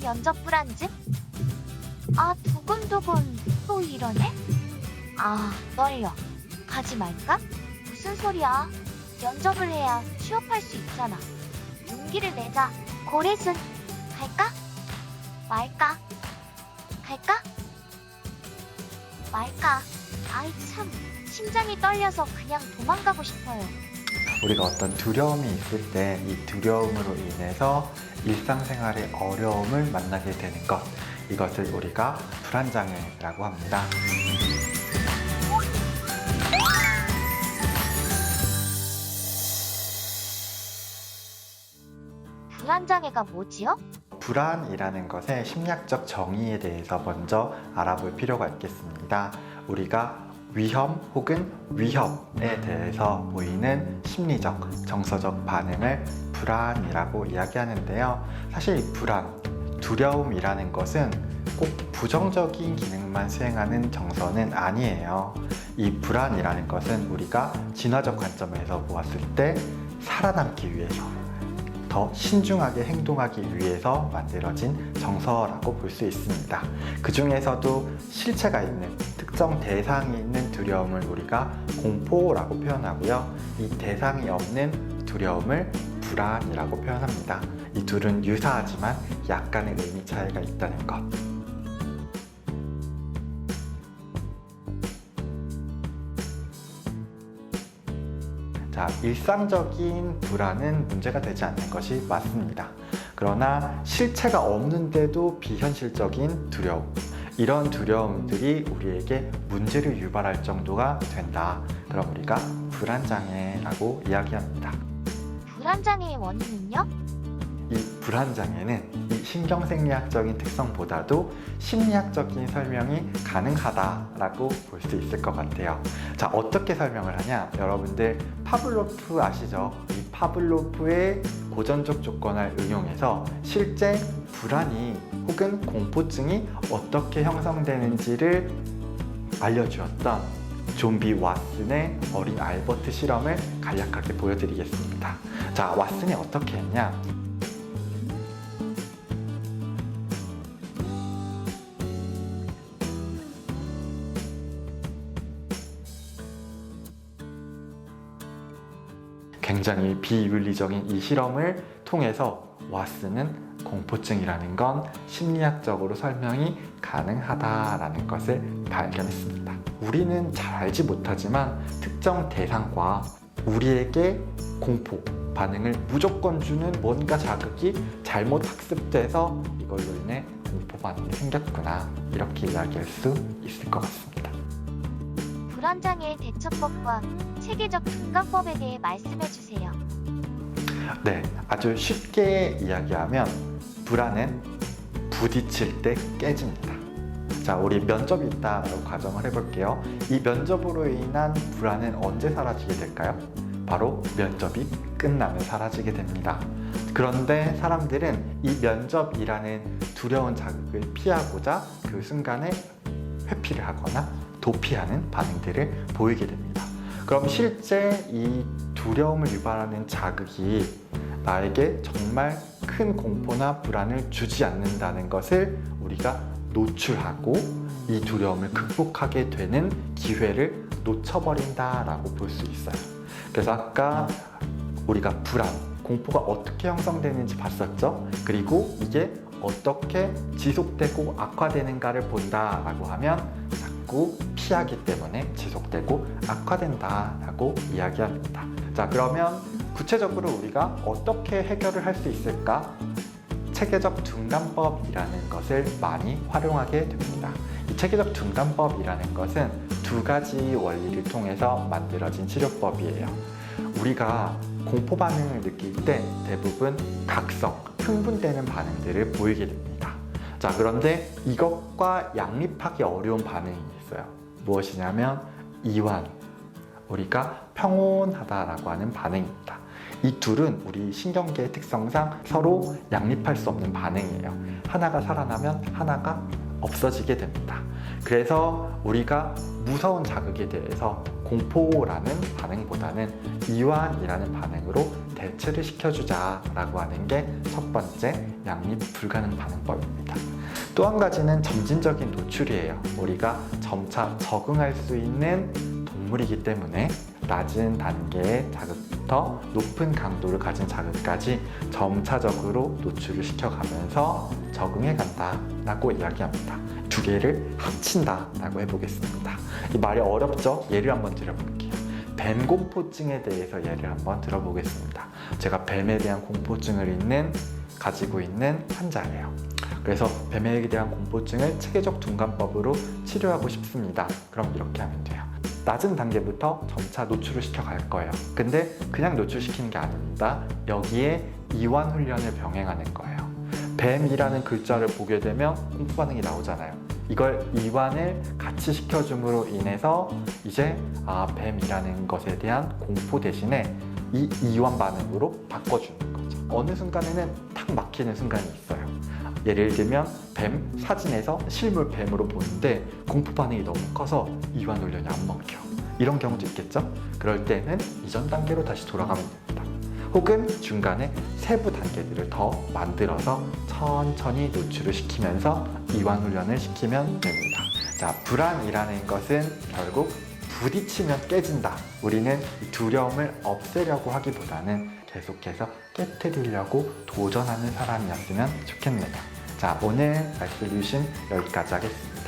면접 불안증? 아, 두근두근 또 이러네? 아, 떨려. 가지 말까? 무슨 소리야? 면접을 해야 취업할 수 있잖아. 용기를 내자. 고래순, 갈까? 말까? 갈까? 말까? 아이 참, 심장이 떨려서 그냥 도망가고 싶어요. 우리가 어떤 두려움이 있을 때 이 두려움으로 인해서 일상생활의 어려움을 만나게 되는 것, 이것을 우리가 불안장애라고 합니다. 불안장애가 뭐지요? 불안이라는 것의 심리학적 정의에 대해서 먼저 알아볼 필요가 있겠습니다. 우리가 위험 혹은 위협에 대해서 보이는 심리적, 정서적 반응을 불안이라고 이야기하는데요. 사실 이 불안, 두려움이라는 것은 꼭 부정적인 기능만 수행하는 정서는 아니에요. 이 불안이라는 것은 우리가 진화적 관점에서 보았을 때 살아남기 위해서, 더 신중하게 행동하기 위해서 만들어진 정서라고 볼 수 있습니다. 그 중에서도 실체가 있는 특정 대상이 있는 두려움을 우리가 공포라고 표현하고요. 이 대상이 없는 두려움을 불안이라고 표현합니다. 이 둘은 유사하지만 약간의 의미 차이가 있다는 것. 자, 일상적인 불안은 문제가 되지 않는 것이 맞습니다. 그러나 실체가 없는데도 비현실적인 두려움, 이런 두려움들이 우리에게 문제를 유발할 정도가 된다. 그럼 우리가 불안장애라고 이야기합니다. 불안장애의 원인은요? 이 불안장애는 이 신경생리학적인 특성보다도 심리학적인 설명이 가능하다라고 볼 수 있을 것 같아요. 자, 어떻게 설명을 하냐? 여러분들 파블로프 아시죠? 이 파블로프의 고전적 조건을 응용해서 실제 불안이 혹은 공포증이 어떻게 형성되는지를 알려주었던 좀비 왓슨의 어린 알버트 실험을 간략하게 보여드리겠습니다. 자, 왓슨이 어떻게 했냐? 굉장히 비윤리적인 이 실험을 통해서 왓슨은 공포증이라는 건 심리학적으로 설명이 가능하다라는 것을 발견했습니다. 우리는 잘 알지 못하지만 특정 대상과 우리에게 공포 반응을 무조건 주는 뭔가 자극이 잘못 학습돼서 이걸로 인해 공포 반응이 생겼구나, 이렇게 이야기할 수 있을 것 같습니다. 불안장애 대처법과 체계적 둔감법에 대해 말씀해 주세요. 네, 아주 쉽게 이야기하면 불안은 부딪힐 때 깨집니다. 자, 우리 면접이 있다라고 가정을 해볼게요. 이 면접으로 인한 불안은 언제 사라지게 될까요? 바로 면접이 끝나면 사라지게 됩니다. 그런데 사람들은 이 면접이라는 두려운 자극을 피하고자 그 순간에 회피를 하거나 도피하는 반응들을 보이게 됩니다. 그럼 실제 이 두려움을 유발하는 자극이 나에게 정말 큰 공포나 불안을 주지 않는다는 것을 우리가 노출하고 이 두려움을 극복하게 되는 기회를 놓쳐버린다라고 볼 수 있어요. 그래서 아까 우리가 불안, 공포가 어떻게 형성되는지 봤었죠? 그리고 이게 어떻게 지속되고 악화되는가를 본다라고 하면 자꾸 피하기 때문에 지속되고 악화된다라고 이야기합니다. 자, 그러면 구체적으로 우리가 어떻게 해결을 할 수 있을까? 체계적 둔감법이라는 것을 많이 활용하게 됩니다. 이 체계적 둔감법이라는 것은 두 가지 원리를 통해서 만들어진 치료법이에요. 우리가 공포 반응을 느낄 때 대부분 각성, 흥분되는 반응들을 보이게 됩니다. 자, 그런데 이것과 양립하기 어려운 반응이 있어요. 무엇이냐면 이완, 우리가 평온하다라고 하는 반응입니다. 이 둘은 우리 신경계의 특성상 서로 양립할 수 없는 반응이에요. 하나가 살아나면 하나가 없어지게 됩니다. 그래서 우리가 무서운 자극에 대해서 공포라는 반응보다는 이완이라는 반응으로 대체를 시켜주자라고 하는 게 첫 번째 양립 불가능 반응법입니다. 또 한 가지는 점진적인 노출이에요. 우리가 점차 적응할 수 있는 동물이기 때문에 낮은 단계의 자극부터 높은 강도를 가진 자극까지 점차적으로 노출을 시켜가면서 적응해 간다라고 이야기합니다. 두 개를 합친다라고 해보겠습니다. 이 말이 어렵죠? 예를 한번 드려볼게요. 뱀 공포증에 대해서 예를 한번 들어보겠습니다. 제가 뱀에 대한 공포증을 가지고 있는 환자예요. 그래서 뱀에 대한 공포증을 체계적 둔감법으로 치료하고 싶습니다. 그럼 이렇게 하면 돼요. 낮은 단계부터 점차 노출을 시켜갈 거예요. 근데 그냥 노출시키는 게 아닙니다. 여기에 이완 훈련을 병행하는 거예요. 뱀이라는 글자를 보게 되면 공포 반응이 나오잖아요. 이걸 이완을 같이 시켜줌으로 인해서 이제 뱀이라는 것에 대한 공포 대신에 이 이완 반응으로 바꿔주는 거죠. 어느 순간에는 탁 막히는 순간이 있어요. 예를 들면 뱀 사진에서 실물 뱀으로 보는데 공포 반응이 너무 커서 이완 훈련이 안 먹혀. 이런 경우도 있겠죠? 그럴 때는 이전 단계로 다시 돌아가면 됩니다. 혹은 중간에 세부 단계들을 더 만들어서 천천히 노출을 시키면서 이완 훈련을 시키면 됩니다. 자, 불안이라는 것은 결국 부딪히면 깨진다. 우리는 이 두려움을 없애려고 하기보다는 계속해서 깨트리려고 도전하는 사람이었으면 좋겠네요. 자, 오늘 말씀 주신 여기까지 하겠습니다.